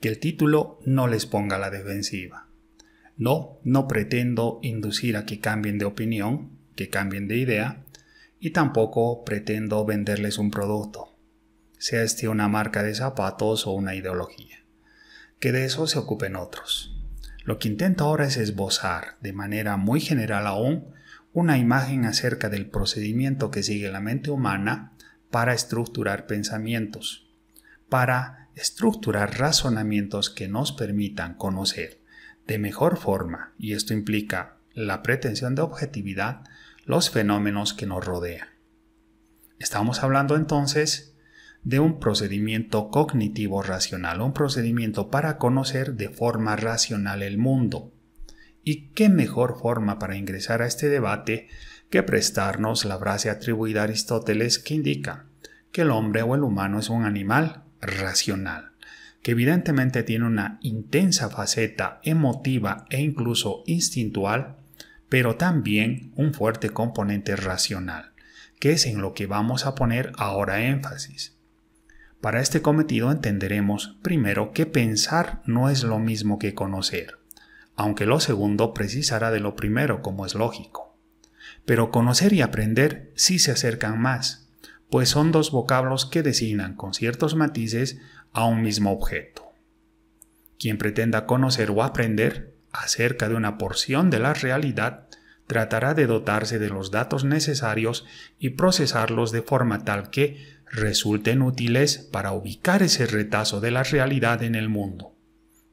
que el título no les ponga a la defensiva. No pretendo inducir a que cambien de opinión, que cambien de idea, y tampoco pretendo venderles un producto, sea este una marca de zapatos o una ideología. Que de eso se ocupen otros. Lo que intento ahora es esbozar, de manera muy general aún, una imagen acerca del procedimiento que sigue la mente humana para estructurar pensamientos, para estructurar razonamientos que nos permitan conocer de mejor forma, y esto implica la pretensión de objetividad, los fenómenos que nos rodean. Estamos hablando entonces de un procedimiento cognitivo racional, un procedimiento para conocer de forma racional el mundo. ¿Y qué mejor forma para ingresar a este debate que prestarnos la frase atribuida a Aristóteles que indica que el hombre o el humano es un animal racional, que evidentemente tiene una intensa faceta emotiva e incluso instintual, pero también un fuerte componente racional, que es en lo que vamos a poner ahora énfasis. Para este cometido entenderemos primero que pensar no es lo mismo que conocer, aunque lo segundo precisará de lo primero, como es lógico. Pero conocer y aprender sí se acercan más, pues son dos vocablos que designan con ciertos matices a un mismo objeto. Quien pretenda conocer o aprender acerca de una porción de la realidad tratará de dotarse de los datos necesarios y procesarlos de forma tal que resulten útiles para ubicar ese retazo de la realidad en el mundo,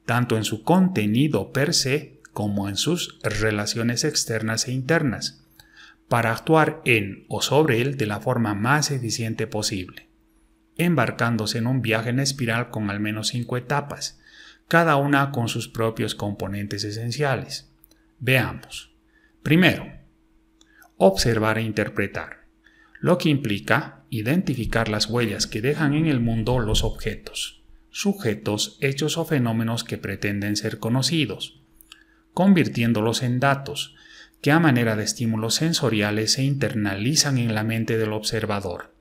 tanto en su contenido per se como en sus relaciones externas e internas, para actuar en o sobre él de la forma más eficiente posible, embarcándose en un viaje en espiral con al menos 5 etapas, cada una con sus propios componentes esenciales. Veamos. Primero, observar e interpretar, lo que implica identificar las huellas que dejan en el mundo los objetos, sujetos, hechos o fenómenos que pretenden ser conocidos, convirtiéndolos en datos que a manera de estímulos sensoriales se internalizan en la mente del observador.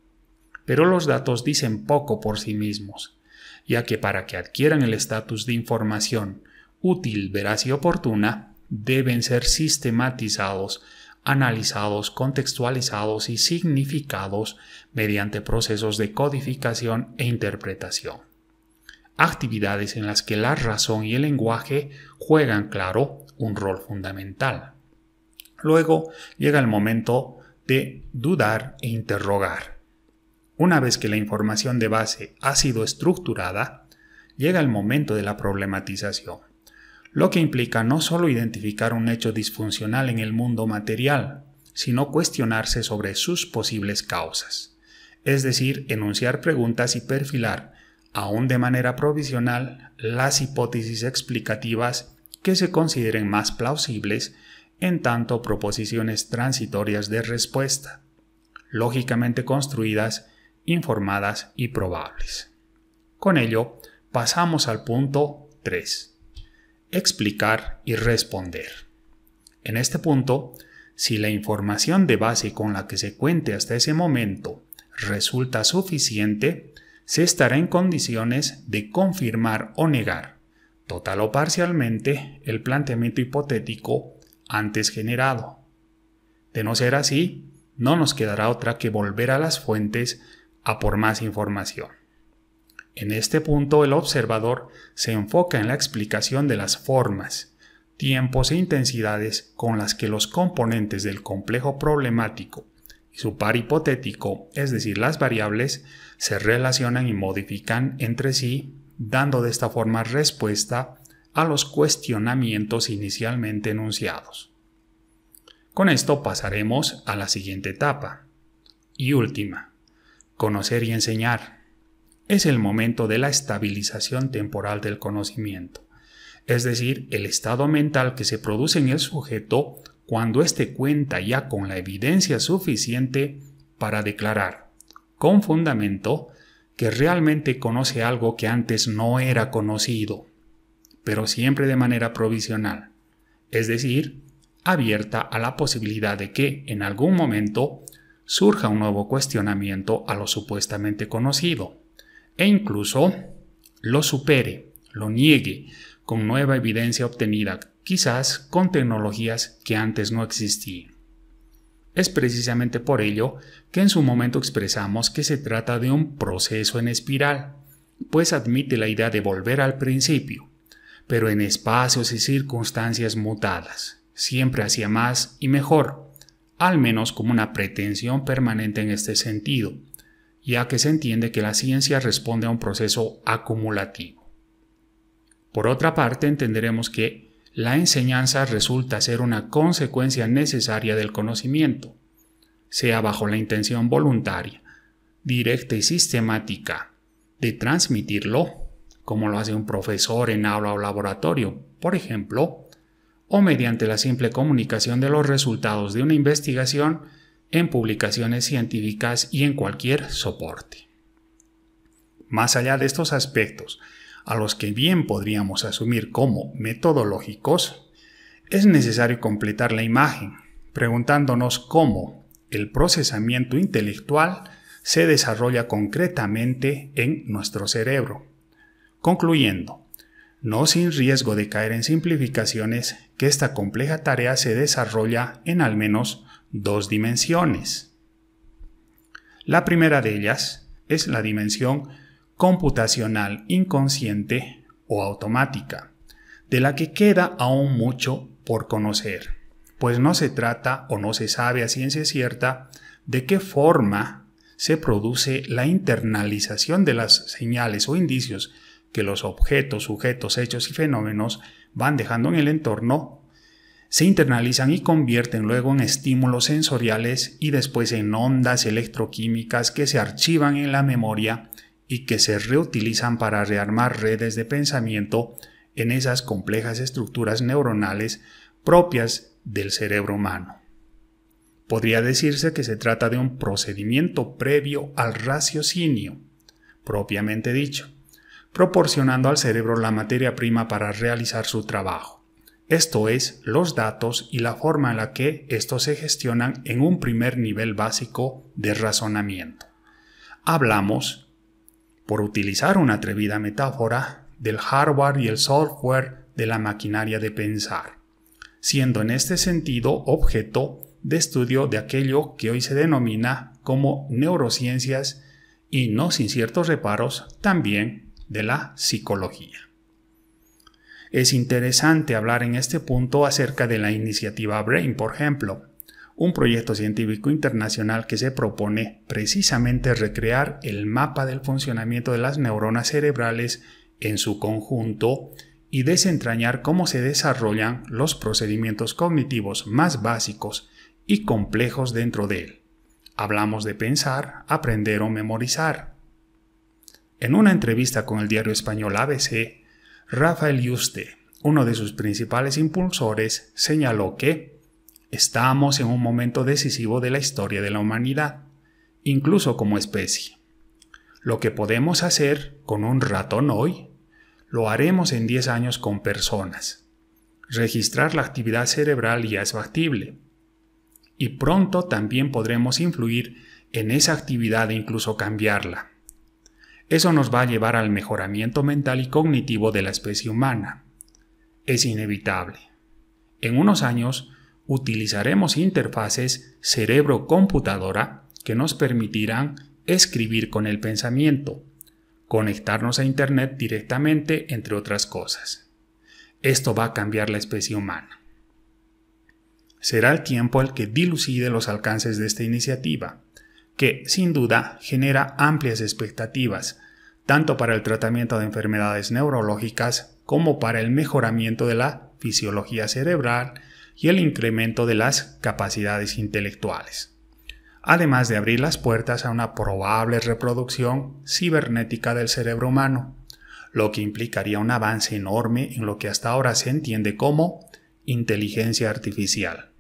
Pero los datos dicen poco por sí mismos, ya que para que adquieran el estatus de información útil, veraz y oportuna, deben ser sistematizados, analizados, contextualizados y significados mediante procesos de codificación e interpretación. Actividades en las que la razón y el lenguaje juegan, claro, un rol fundamental. Luego llega el momento de dudar e interrogar. Una vez que la información de base ha sido estructurada, llega el momento de la problematización, lo que implica no solo identificar un hecho disfuncional en el mundo material, sino cuestionarse sobre sus posibles causas, es decir, enunciar preguntas y perfilar, aún de manera provisional, las hipótesis explicativas que se consideren más plausibles, en tanto proposiciones transitorias de respuesta, lógicamente construidas, informadas y probables. Con ello, pasamos al punto 3. Explicar y responder. En este punto, si la información de base con la que se cuente hasta ese momento resulta suficiente, se estará en condiciones de confirmar o negar, total o parcialmente, el planteamiento hipotético antes generado. De no ser así, no nos quedará otra que volver a las fuentes a por más información. En este punto, el observador se enfoca en la explicación de las formas, tiempos e intensidades con las que los componentes del complejo problemático y su par hipotético, es decir, las variables, se relacionan y modifican entre sí, dando de esta forma respuesta a los cuestionamientos inicialmente enunciados. Con esto pasaremos a la siguiente etapa y última: conocer y enseñar. Es el momento de la estabilización temporal del conocimiento, es decir, el estado mental que se produce en el sujeto cuando éste cuenta ya con la evidencia suficiente para declarar, con fundamento, que realmente conoce algo que antes no era conocido, pero siempre de manera provisional, es decir, abierta a la posibilidad de que, en algún momento, surja un nuevo cuestionamiento a lo supuestamente conocido, e incluso lo supere, lo niegue con nueva evidencia obtenida, quizás con tecnologías que antes no existían. Es precisamente por ello que en su momento expresamos que se trata de un proceso en espiral, pues admite la idea de volver al principio, pero en espacios y circunstancias mutadas, siempre hacia más y mejor, al menos como una pretensión permanente en este sentido, ya que se entiende que la ciencia responde a un proceso acumulativo. Por otra parte, entenderemos que la enseñanza resulta ser una consecuencia necesaria del conocimiento, sea bajo la intención voluntaria, directa y sistemática de transmitirlo, como lo hace un profesor en aula o laboratorio, por ejemplo, o mediante la simple comunicación de los resultados de una investigación en publicaciones científicas y en cualquier soporte. Más allá de estos aspectos, a los que bien podríamos asumir como metodológicos, es necesario completar la imagen, preguntándonos cómo el procesamiento intelectual se desarrolla concretamente en nuestro cerebro. Concluyendo, no sin riesgo de caer en simplificaciones, que esta compleja tarea se desarrolla en al menos dos dimensiones. La primera de ellas es la dimensión computacional inconsciente o automática, de la que queda aún mucho por conocer, pues no se trata o no se sabe a ciencia cierta de qué forma se produce la internalización de las señales o indicios que los objetos, sujetos, hechos y fenómenos van dejando en el entorno, se internalizan y convierten luego en estímulos sensoriales y después en ondas electroquímicas que se archivan en la memoria y que se reutilizan para rearmar redes de pensamiento en esas complejas estructuras neuronales propias del cerebro humano. Podría decirse que se trata de un procedimiento previo al raciocinio, propiamente dicho, proporcionando al cerebro la materia prima para realizar su trabajo, esto es, los datos y la forma en la que estos se gestionan en un primer nivel básico de razonamiento. Hablamos, por utilizar una atrevida metáfora, del hardware y el software de la maquinaria de pensar, siendo en este sentido objeto de estudio de aquello que hoy se denomina como neurociencias y, no sin ciertos reparos, también de la psicología. Es interesante hablar en este punto acerca de la iniciativa BRAIN, por ejemplo, un proyecto científico internacional que se propone precisamente recrear el mapa del funcionamiento de las neuronas cerebrales en su conjunto y desentrañar cómo se desarrollan los procedimientos cognitivos más básicos y complejos dentro de él. Hablamos de pensar, aprender o memorizar. En una entrevista con el diario español ABC, Rafael Yuste, uno de sus principales impulsores, señaló que estamos en un momento decisivo de la historia de la humanidad, incluso como especie. Lo que podemos hacer con un ratón hoy, lo haremos en 10 años con personas. Registrar la actividad cerebral ya es factible. Y pronto también podremos influir en esa actividad e incluso cambiarla. Eso nos va a llevar al mejoramiento mental y cognitivo de la especie humana. Es inevitable. En unos años utilizaremos interfaces cerebro-computadora que nos permitirán escribir con el pensamiento, conectarnos a Internet directamente, entre otras cosas. Esto va a cambiar la especie humana. Será el tiempo el que dilucide los alcances de esta iniciativa, que sin duda genera amplias expectativas, tanto para el tratamiento de enfermedades neurológicas como para el mejoramiento de la fisiología cerebral y el incremento de las capacidades intelectuales, además de abrir las puertas a una probable reproducción cibernética del cerebro humano, lo que implicaría un avance enorme en lo que hasta ahora se entiende como inteligencia artificial.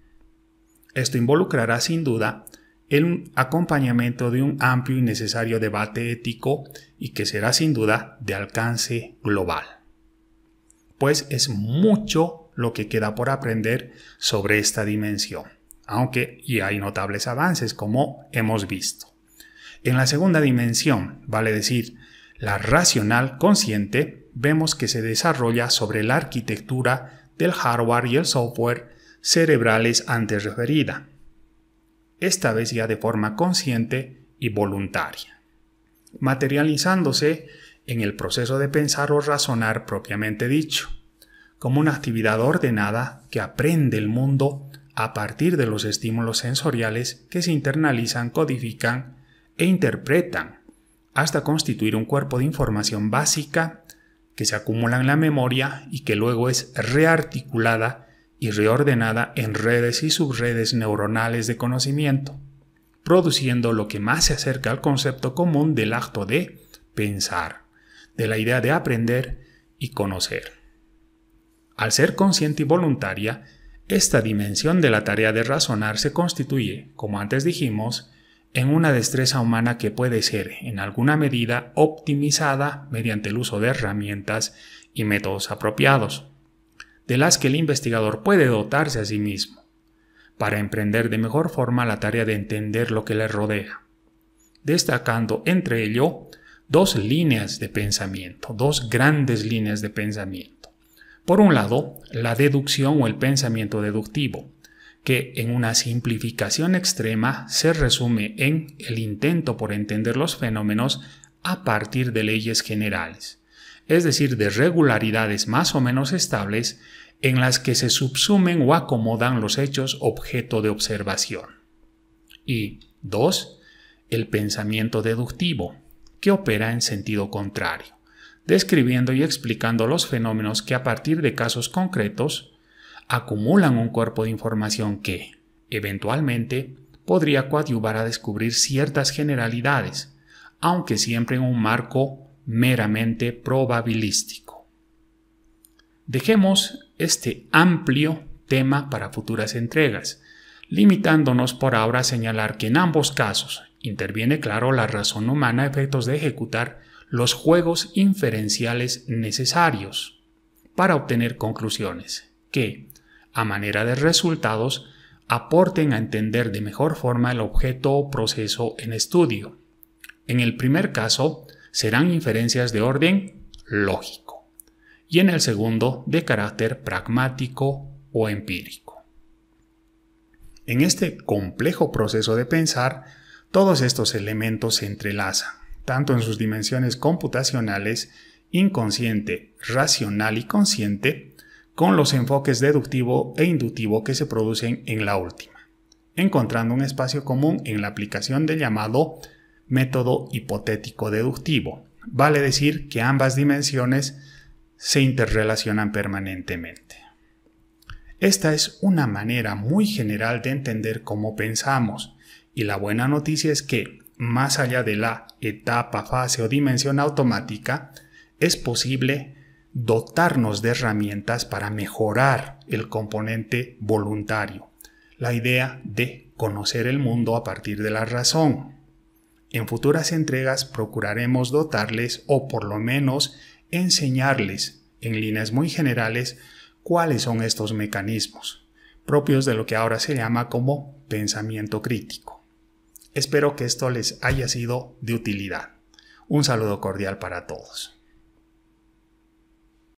Esto involucrará sin duda el acompañamiento de un amplio y necesario debate ético y que será sin duda de alcance global. Pues es mucho lo que queda por aprender sobre esta dimensión, aunque ya hay notables avances como hemos visto. En la segunda dimensión, vale decir, la racional consciente, vemos que se desarrolla sobre la arquitectura del hardware y el software cerebrales antes referida, esta vez ya de forma consciente y voluntaria, materializándose en el proceso de pensar o razonar propiamente dicho, como una actividad ordenada que aprende el mundo a partir de los estímulos sensoriales que se internalizan, codifican e interpretan hasta constituir un cuerpo de información básica que se acumula en la memoria y que luego es rearticulada y reordenada en redes y subredes neuronales de conocimiento, produciendo lo que más se acerca al concepto común del acto de pensar, de la idea de aprender y conocer. Al ser consciente y voluntaria, esta dimensión de la tarea de razonar se constituye, como antes dijimos, en una destreza humana que puede ser, en alguna medida, optimizada mediante el uso de herramientas y métodos apropiados, de las que el investigador puede dotarse a sí mismo, para emprender de mejor forma la tarea de entender lo que le rodea, destacando entre ello dos líneas de pensamiento, dos grandes líneas de pensamiento. Por un lado, la deducción o el pensamiento deductivo, que en una simplificación extrema se resume en el intento por entender los fenómenos a partir de leyes generales, es decir, de regularidades más o menos estables en las que se subsumen o acomodan los hechos objeto de observación. Y 2. El pensamiento deductivo, que opera en sentido contrario, describiendo y explicando los fenómenos que a partir de casos concretos acumulan un cuerpo de información que, eventualmente, podría coadyuvar a descubrir ciertas generalidades, aunque siempre en un marco meramente probabilístico. Dejemos este amplio tema para futuras entregas, limitándonos por ahora a señalar que en ambos casos interviene claro la razón humana a efectos de ejecutar los juegos inferenciales necesarios para obtener conclusiones que, a manera de resultados, aporten a entender de mejor forma el objeto o proceso en estudio. En el primer caso, serán inferencias de orden lógico y en el segundo de carácter pragmático o empírico. En este complejo proceso de pensar, todos estos elementos se entrelazan, tanto en sus dimensiones computacionales, inconsciente, racional y consciente, con los enfoques deductivo e inductivo que se producen en la última, encontrando un espacio común en la aplicación del llamado método hipotético deductivo. Vale decir que ambas dimensiones se interrelacionan permanentemente. Esta es una manera muy general de entender cómo pensamos, y la buena noticia es que, más allá de la etapa, fase o dimensión automática, es posible dotarnos de herramientas para mejorar el componente voluntario, la idea de conocer el mundo a partir de la razón. En futuras entregas procuraremos dotarles o por lo menos enseñarles en líneas muy generales cuáles son estos mecanismos, propios de lo que ahora se llama como pensamiento crítico. Espero que esto les haya sido de utilidad. Un saludo cordial para todos.